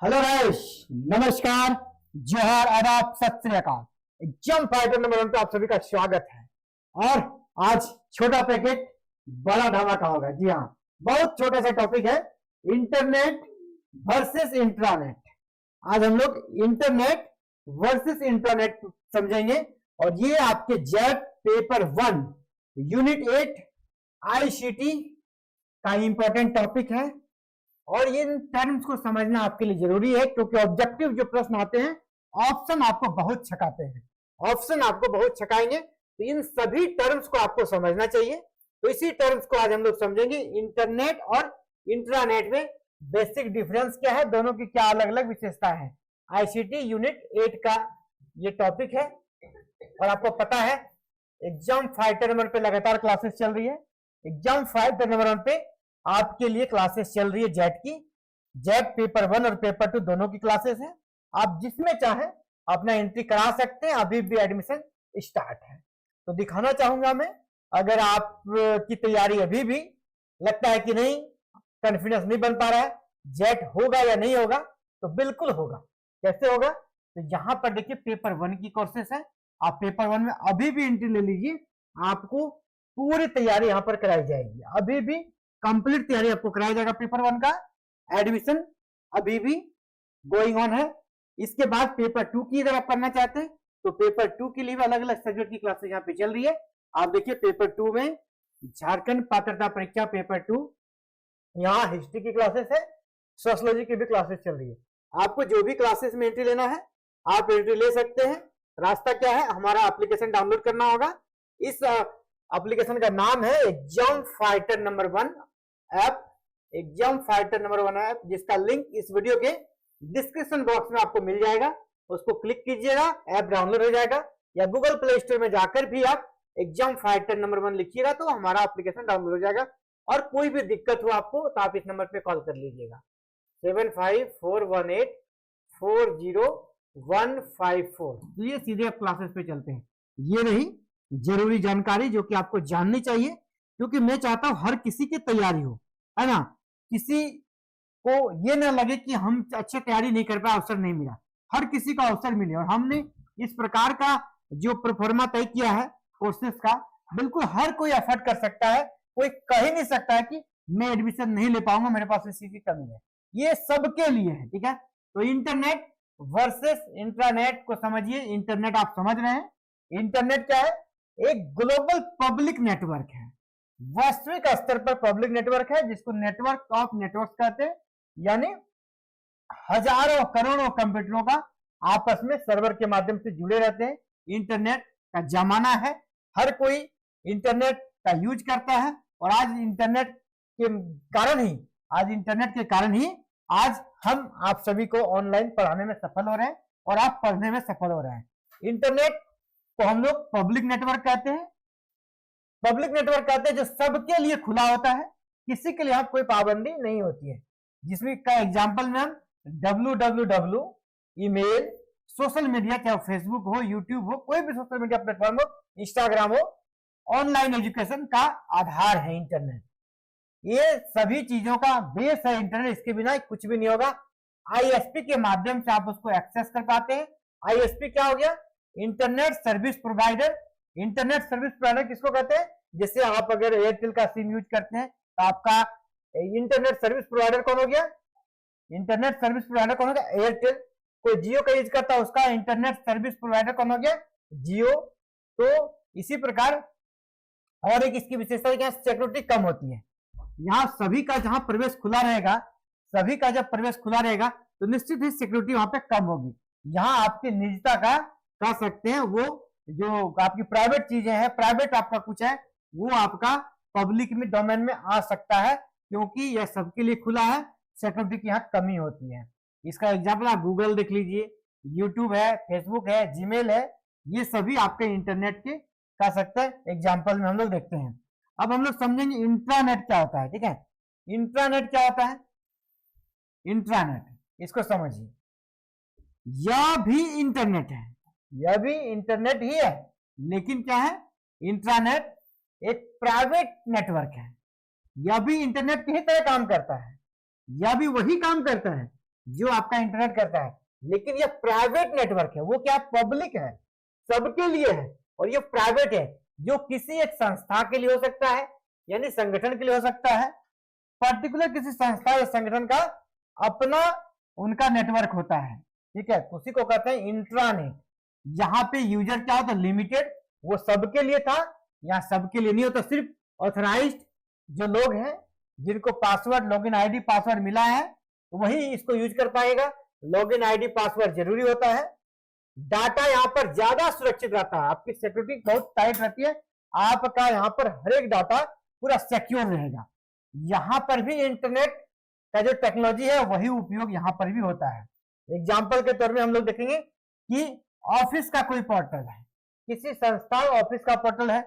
Hello guys, नमस्कार, जोहार, आदाब, सत श्री अकाल। एग्जाम फाइटर नंबर 1 पे आप सभी का स्वागत है। और आज छोटा पैकेट बड़ा धमाका होगा। जी हाँ, बहुत छोटा सा टॉपिक है, इंटरनेट वर्सेस इंट्रानेट। आज हम लोग इंटरनेट वर्सेस इंट्रानेट समझेंगे और ये आपके जैक पेपर 1 यूनिट 8 आईसीटी का इंपॉर्टेंट टॉपिक है। और ये टर्म्स को समझना आपके लिए जरूरी है, क्योंकि ऑब्जेक्टिव जो प्रश्न आते हैं ऑप्शन आपको बहुत छकाते हैं, ऑप्शन आपको बहुत छकाएंगे, तो इन सभी टर्म्स को आपको समझना चाहिए। तो इसी टर्म्स को आज हम लोग समझेंगे। इंटरनेट और इंट्रानेट में बेसिक डिफरेंस क्या है, दोनों की क्या अलग अलग विशेषता है। आईसीटी यूनिट 8 का ये टॉपिक है। और आपको पता है एग्जाम फाइटर नंबर पे लगातार क्लासेस चल रही है। एग्जाम फाइटर नंबर 1 पे आपके लिए क्लासेस चल रही है जेट की। जेट पेपर 1 और पेपर 2 दोनों की क्लासेस है। आप जिसमें चाहे अपना एंट्री करा सकते हैं, अभी भी एडमिशन स्टार्ट है। तो दिखाना चाहूंगा मैं, अगर आप की तैयारी अभी भी लगता है कि नहीं, कॉन्फिडेंस नहीं बन पा रहा है, जेट होगा या नहीं होगा, तो बिल्कुल होगा। कैसे होगा? तो यहां पर देखिए पेपर 1 की कोर्सेस है। आप पेपर 1 में अभी भी एंट्री ले लीजिए, आपको पूरी तैयारी यहां पर कराई जाएगी। अभी भी कंप्लीट तैयारी आपको कराया जाएगा। पेपर 1 का एडमिशन अभी भी गोइंग ऑन है। इसके बाद पेपर 2 की अगर आप करना चाहते हैं तो पेपर 2 के लिए भी अलग अलग सब्जेक्ट की क्लासेस यहाँ पे चल रही है। आप देखिए पेपर 2 में झारखंड पात्रता परीक्षा पेपर 2, यहाँ हिस्ट्री की क्लासेस है, सोशियोलॉजी की भी क्लासेस चल रही है। आपको जो भी क्लासेस में एंट्री लेना है आप एंट्री ले सकते हैं। रास्ता क्या है, हमारा एप्लीकेशन डाउनलोड करना होगा। इस एप्लीकेशन का नाम है exam fighter number 1 app, exam fighter number 1 app, जिसका लिंक इस वीडियो के डिस्क्रिप्शन बॉक्स में आपको मिल जाएगा। उसको क्लिक कीजिएगा, ऐप डाउनलोड हो जाएगा। या गूगल प्ले स्टोर में जाकर भी आप एग्जाम फाइटर नंबर 1 लिखिएगा तो हमारा एप्लीकेशन डाउनलोड हो जाएगा। और कोई भी दिक्कत हो आपको तो आप इस नंबर पे कॉल कर लीजिएगा, 7541840154। तो ये सीधे आप क्लासेस पे चलते हैं। ये रही जरूरी जानकारी जो कि आपको जाननी चाहिए, क्योंकि मैं चाहता हूं हर किसी की तैयारी हो, है ना। किसी को ये ना लगे कि हम अच्छे तैयारी नहीं कर पाए, अवसर नहीं मिला। हर किसी को अवसर मिले। और हमने इस प्रकार का जो प्रोफार्मा तय किया है कोर्सेस का, बिल्कुल हर कोई एफर्ट कर सकता है। कोई कह ही नहीं सकता है कि मैं एडमिशन नहीं ले पाऊंगा, मेरे पास इसी की कमी है। ये सबके लिए है, ठीक है। तो इंटरनेट वर्सेस इंट्रानेट को समझिए। इंटरनेट आप समझ रहे हैं, इंटरनेट क्या है? एक ग्लोबल पब्लिक नेटवर्क है, वैश्विक स्तर पर पब्लिक नेटवर्क है, जिसको नेटवर्क ऑफ नेटवर्क कहते हैं। यानी हजारों करोड़ों कंप्यूटरों का आपस में सर्वर के माध्यम से जुड़े रहते हैं। इंटरनेट का जमाना है, हर कोई इंटरनेट का यूज करता है। और आज इंटरनेट के कारण ही आज हम आप सभी को ऑनलाइन पढ़ाने में सफल हो रहे हैं और आप पढ़ने में सफल हो रहे हैं। इंटरनेट को हम लोग पब्लिक नेटवर्क कहते हैं। पब्लिक नेटवर्क कहते हैं जो सबके लिए खुला होता है, किसी के लिए कोई पाबंदी नहीं होती है। जिसमें का एग्जांपल में हम www, ईमेल, सोशल मीडिया, चाहे फेसबुक हो, यूट्यूब हो, कोई भी सोशल मीडिया प्लेटफॉर्म हो, इंस्टाग्राम हो, ऑनलाइन एजुकेशन का आधार है इंटरनेट। ये सभी चीजों का बेस है इंटरनेट, इसके बिना कुछ भी नहीं होगा। आईएसपी के माध्यम से आप उसको एक्सेस कर पाते हैं। आईएसपी क्या हो गया? Internet service provider. Internet service provider किसको कहते हैं? जैसे आप अगर एयरटेल का सिम यूज करते हैं तो आपका इंटरनेट सर्विस प्रोवाइडर कौन हो गया? इंटरनेट सर्विस प्रोवाइडर कौन हो गया? एयरटेल। कोई जियो का यूज करता है, उसका इंटरनेट सर्विस प्रोवाइडर कौन हो गया? जियो। तो इसी प्रकार और एक इसकी विशेषता है कि सिक्योरिटी कम होती है। यहाँ सभी का जहां प्रवेश खुला रहेगा, सभी का जब प्रवेश खुला रहेगा तो निश्चित ही सिक्योरिटी वहां पे कम होगी। यहाँ आपकी निजता का कह सकते हैं, वो जो आपकी प्राइवेट चीजें हैं, प्राइवेट आपका कुछ है, वो आपका पब्लिक में डोमेन में आ सकता है, क्योंकि यह सबके लिए खुला है। सिक्योरिटी की यहाँ कमी होती है। इसका एग्जाम्पल आप गूगल देख लीजिए, यूट्यूब है, फेसबुक है, जीमेल है, ये सभी आपके इंटरनेट के कह सकते हैं एग्जाम्पल में हम लोग देखते हैं। अब हम लोग समझेंगे इंट्रानेट क्या होता है, ठीक है। इंट्रानेट क्या होता है? इंट्रानेट, इसको समझिए। यह भी इंटरनेट है, यह भी इंटरनेट ही है, लेकिन क्या है? इंट्रानेट एक प्राइवेट नेटवर्क है। यह भी इंटरनेट की ही तरह काम करता है, यह भी वही काम करता है, जो आपका इंटरनेट करता है। लेकिन ये प्राइवेट नेटवर्क है, वो क्या पब्लिक है, सबके लिए है, और ये प्राइवेट है, जो किसी एक संस्था के लिए हो सकता है, यानी संगठन के लिए हो सकता है। पर्टिकुलर किसी संस्था या संगठन का अपना उनका नेटवर्क होता है, ठीक है, उसी को कहते हैं इंट्रानेट। यहाँ पे यूजर क्या होता है, लिमिटेड, वो सबके लिए था, यहाँ सबके लिए नहीं होता, सिर्फ ऑथराइज्ड जो लोग हैं, जिनको पासवर्ड, लॉगिन आईडी पासवर्ड मिला है, वही इसको यूज कर पाएगा। लॉगिन आईडी पासवर्ड जरूरी होता है। डाटा यहाँ पर ज्यादा सुरक्षित रहता है, आपकी सिक्योरिटी बहुत टाइट रहती है, आपका यहाँ पर हर एक डाटा पूरा सिक्योर रहेगा। यहाँ पर भी इंटरनेट का जो टेक्नोलॉजी है वही उपयोग यहाँ पर भी होता है। एग्जाम्पल के तौर में हम लोग देखेंगे कि ऑफिस का कोई पोर्टल है, किसी संस्था ऑफिस का पोर्टल है,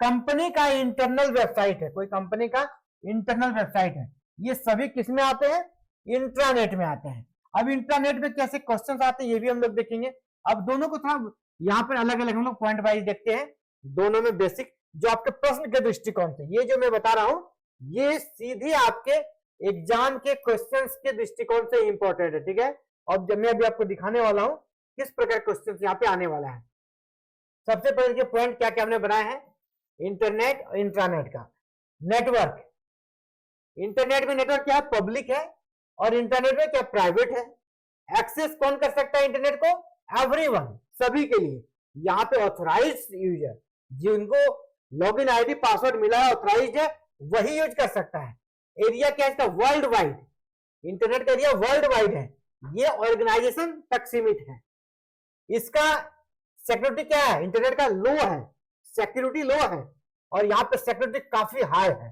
कंपनी का इंटरनल वेबसाइट है, कोई कंपनी का इंटरनल वेबसाइट है, ये सभी किस में आते हैं, इंट्रानेट में आते हैं। अब इंट्रानेट में कैसे क्वेश्चंस आते हैं ये भी हम लोग देखेंगे। अब दोनों को थोड़ा यहाँ पर अलग अलग हम लोग पॉइंट वाइज देखते हैं, दोनों में बेसिक जो आपके प्रश्न के दृष्टिकोण से, ये जो मैं बता रहा हूं ये सीधी आपके एग्जाम के क्वेश्चंस के दृष्टिकोण से इंपॉर्टेंट है, ठीक है। और जब मैं अभी आपको दिखाने वाला हूं किस प्रकार क्वेश्चन यहाँ पे आने वाला है। सबसे पहले के पॉइंट क्या क्या हमने बनाया है, इंटरनेट और इंट्रानेट का नेटवर्क। इंटरनेट में नेटवर्क क्या है, पब्लिक है, और इंटरनेट में क्या प्राइवेट है। एक्सेस कौन कर सकता है इंटरनेट को, एवरीवन, सभी के लिए। यहाँ पे ऑथराइज्ड यूजर, जिनको लॉगिन आईडी पासवर्ड मिला है, ऑथराइज्ड है, वही यूज कर सकता है। एरिया क्या है इसका, वर्ल्ड वाइड, इंटरनेट का एरिया वर्ल्ड वाइड है, ये ऑर्गेनाइजेशन तक सीमित है। इसका सिक्योरिटी क्या है, इंटरनेट का लो है, सिक्योरिटी लो है, और यहाँ पे सिक्योरिटी काफी हाई है।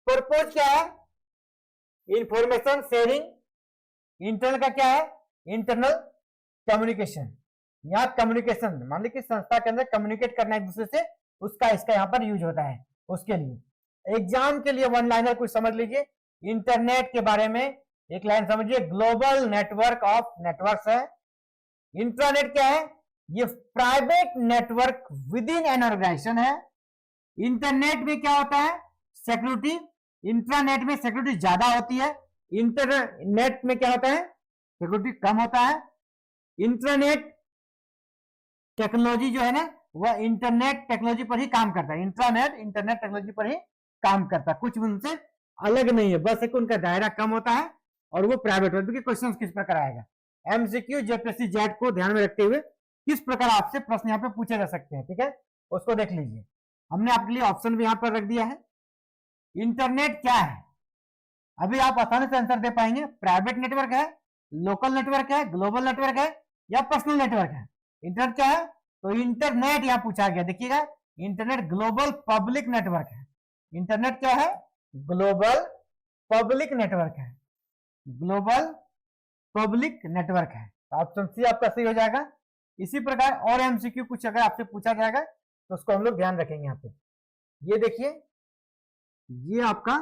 पर्पज क्या है, इंफॉर्मेशन शेयरिंग, इंटरनल का क्या है, इंटरनल कम्युनिकेशन। यहाँ कम्युनिकेशन, मान लीजिए संस्था के अंदर कम्युनिकेट करना एक दूसरे से, उसका इसका यहाँ पर यूज होता है उसके लिए। एग्जाम के लिए वन लाइनर कुछ समझ लीजिए, इंटरनेट के बारे में एक लाइन समझिए, ग्लोबल नेटवर्क ऑफ नेटवर्क्स है। इंट्रानेट क्या है, ये private network within an organisation है। इंटरनेट में क्या होता है, सिक्योरिटी, इंट्रानेट में सिक्योरिटी ज्यादा होती है, इंटरनेट में क्या होता है, सिक्योरिटी कम होता है। इंटरनेट टेक्नोलॉजी जो है ना, वह इंटरनेट टेक्नोलॉजी पर ही काम करता है, इंट्रानेट इंटरनेट टेक्नोलॉजी पर ही काम करता है, कुछ उनसे अलग नहीं है, बस एक उनका दायरा कम होता है और वो प्राइवेट होता है। क्वेश्चन किस प्रकार आएगा, एमसीक्यू जेपीएससी जेट को ध्यान में रखते हुए किस प्रकार आपसे प्रश्न यहाँ पे पूछे जा सकते हैं, ठीक है, उसको देख लीजिए। हमने आपके लिए ऑप्शन भी यहाँ पर रख दिया है। इंटरनेट क्या है, अभी आप आसानी से आंसर दे पाएंगे, प्राइवेट नेटवर्क है, लोकल नेटवर्क है, ग्लोबल नेटवर्क है, या पर्सनल नेटवर्क है। इंटरनेट क्या है, तो इंटरनेट यहाँ पूछा गया, देखिएगा, इंटरनेट ग्लोबल पब्लिक नेटवर्क है। इंटरनेट क्या है, ग्लोबल पब्लिक नेटवर्क है, ग्लोबल पब्लिक नेटवर्क है। तो ऑप्शन सी आपका सही हो जाएगा। इसी प्रकार और एमसीक्यू कुछ अगर आपसे पूछा जाएगा तो उसको हम लोग ध्यान रखेंगे यहाँ पे। ये देखिए, ये आपका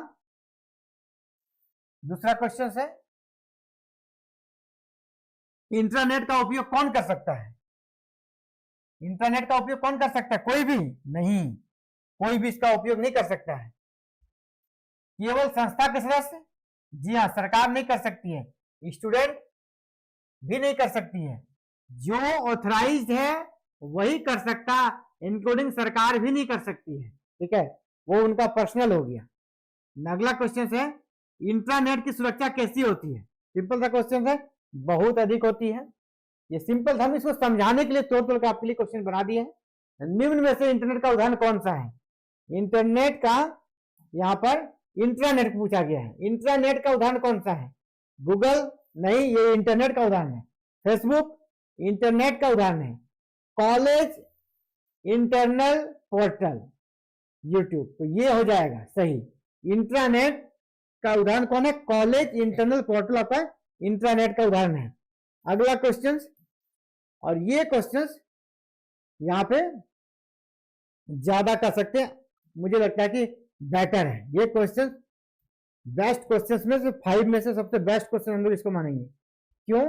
दूसरा क्वेश्चन है, इंटरनेट का उपयोग कौन कर सकता है। इंटरनेट का उपयोग कौन कर सकता है, कोई भी नहीं, कोई भी इसका उपयोग नहीं कर सकता है, केवल संस्था के सदस्य, जी हाँ, सरकार नहीं कर सकती है, स्टूडेंट भी नहीं कर सकती है, जो ऑथराइज्ड है वही कर सकता, इंक्लूडिंग सरकार भी नहीं कर सकती है, ठीक है, वो उनका पर्सनल हो गया। अगला क्वेश्चन है, इंट्रानेट की सुरक्षा कैसी होती है। सिंपल सा क्वेश्चन है, बहुत अधिक होती है। ये सिंपल, हम इसको समझाने के लिए तौर तौर का आपके लिए क्वेश्चन बना दिए हैं। निम्न में से इंटरनेट का उदाहरण कौन सा है, इंटरनेट का यहाँ पर इंट्रानेट पूछा गया है, इंट्रानेट का उदाहरण कौन सा है, गूगल नहीं, ये इंटरनेट का उदाहरण है, फेसबुक इंटरनेट का उदाहरण है, कॉलेज इंटरनल पोर्टल यूट्यूब, तो ये हो जाएगा सही। इंट्रानेट का उदाहरण कौन है, कॉलेज इंटरनल पोर्टल आपका इंट्रानेट का उदाहरण है। अगला क्वेश्चन, और ये क्वेश्चंस यहाँ पे ज्यादा कर सकते हैं, मुझे लगता है कि बेटर है ये क्वेश्चन, बेस्ट क्वेश्चंस में से 5 में से सबसे बेस्ट क्वेश्चन हम लोग इसको मानेंगे। क्यों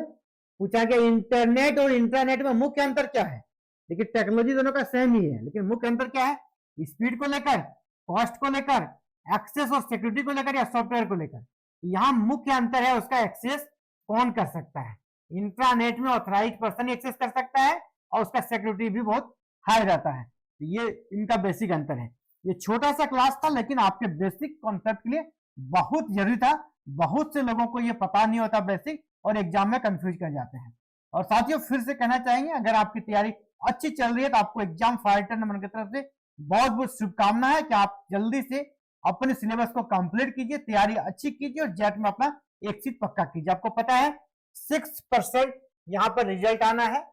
पूछा गया, इंटरनेट और इंट्रानेट में मुख्य अंतर क्या है। देखिए, टेक्नोलॉजी दोनों का सेम ही है, लेकिन मुख्य अंतर क्या है, स्पीड को लेकर, कॉस्ट को लेकर, एक्सेस और सिक्योरिटी को लेकर, या सॉफ्टवेयर को लेकर। यहाँ मुख्य अंतर है उसका एक्सेस कौन कर सकता है? इंट्रानेट में ऑथराइज पर्सन एक्सेस कर सकता है और उसका सिक्योरिटी भी बहुत हाई रहता है। ये इनका बेसिक अंतर है। ये छोटा सा क्लास था लेकिन आपके बेसिक कॉन्सेप्ट के लिए बहुत जरूरी था। बहुत से लोगों को ये पता नहीं होता बेसिक, और एग्जाम में कंफ्यूज कर जाते हैं। और साथियों फिर से कहना चाहेंगे, अगर आपकी तैयारी अच्छी चल रही है तो आपको एग्जाम फाइटर नंबर की तरफ से बहुत बहुत शुभकामना है कि आप जल्दी से अपने सिलेबस को कंप्लीट कीजिए, तैयारी अच्छी कीजिए और जेट में अपना एक सीट पक्का कीजिए। आपको पता है 6% यहाँ पर रिजल्ट आना है,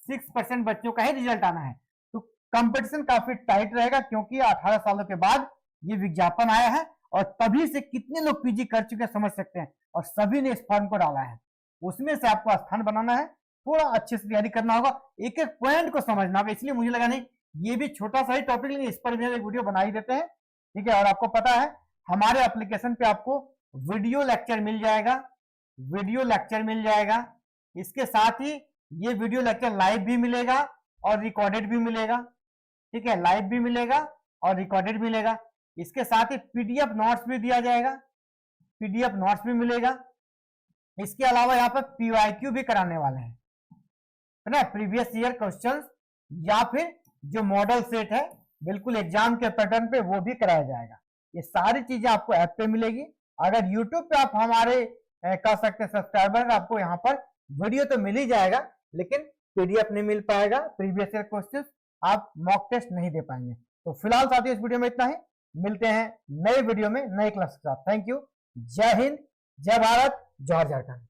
6% बच्चों का ही रिजल्ट आना है। तो कंपटीशन काफी टाइट रहेगा क्योंकि 18 सालों के बाद ये विज्ञापन आया है और तभी से कितने लोग पीजी कर चुके हैं समझ सकते हैं, और सभी ने इस फॉर्म को डाला है। उसमें से आपको स्थान बनाना है, थोड़ा अच्छे से तैयारी करना होगा, एक एक पॉइंट को समझना होगा। इसलिए मुझे लगा नहीं ये भी छोटा सा ही टॉपिक, लेकिन इस पर भी एक वीडियो बना ही देते हैं, ठीक है। और आपको पता है हमारे एप्लीकेशन पे आपको वीडियो लेक्चर मिल जाएगा, वीडियो लेक्चर मिल जाएगा। इसके साथ ही ये वीडियो लेक्चर लाइव भी मिलेगा और रिकॉर्डेड भी मिलेगा, ठीक है। लाइव भी मिलेगा और रिकॉर्डेड मिलेगा। इसके साथ ही पीडीएफ नोट्स भी दिया जाएगा, पीडीएफ नोट्स भी मिलेगा। इसके अलावा यहाँ पर पीवाईक्यू भी कराने वाले हैं, है ना, प्रीवियस ईयर क्वेश्चंस या फिर जो मॉडल सेट है बिल्कुल एग्जाम के पैटर्न पे वो भी कराया जाएगा। ये सारी चीजें आपको ऐप पे मिलेगी। अगर यूट्यूब पे आप हमारे कह सकते हैं सब्सक्राइबर, आपको यहाँ पर वीडियो तो मिल ही जाएगा लेकिन पीडीएफ नहीं मिल पाएगा, प्रीवियस ईयर क्वेश्चंस आप मॉक टेस्ट नहीं दे पाएंगे। तो फिलहाल साथियों इस वीडियो में इतना ही, मिलते हैं नए वीडियो में नए क्लास के साथ। थैंक यू, जय हिंद, जय भारत, जय झारखंड।